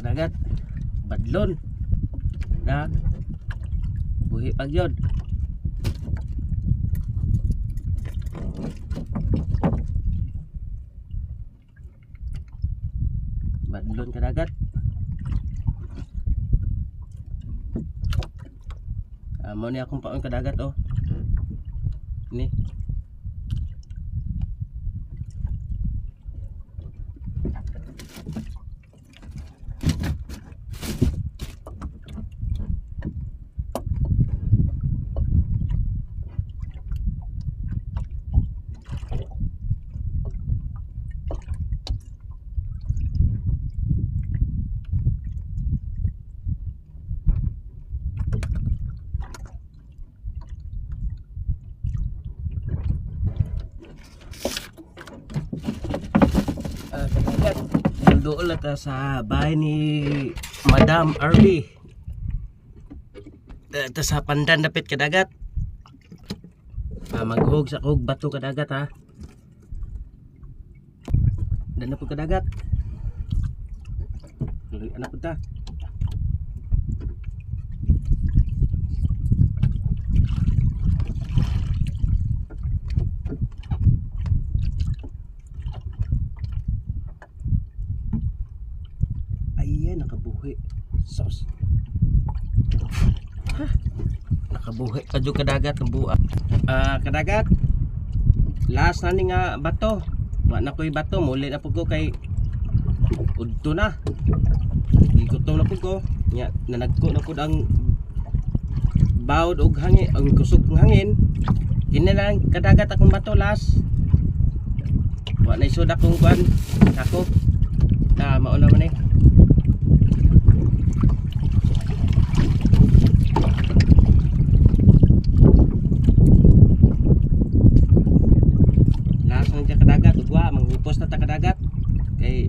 kadagat badlon na buhi pag yun. Badlon kadagat. Amo ni akong paon kadagat oh. Ni. Doon lang sa bahay ni Madam Arby. Ito sa pandan dapit kadagat. Maghug sa kog bato kadagat ha. Dan po kadagat. Anak ko ta. Ayan, nakabuhi. Sos. Ha? Nakabuhi. Kadyo kadagat ng buwa. Kadagat. Last na ni nga bato. Wala na ko'y bato. Muli na po ko kay udto na. Igutom na po ko. Nanagko na po ang bawod og hangin. Ang kusog ng hangin. Lang kadagat akong bato last. Wala na isod akong kuhan. Ako. Mauna man eh. Kadagat ugwa manghupos na ta kadagat kay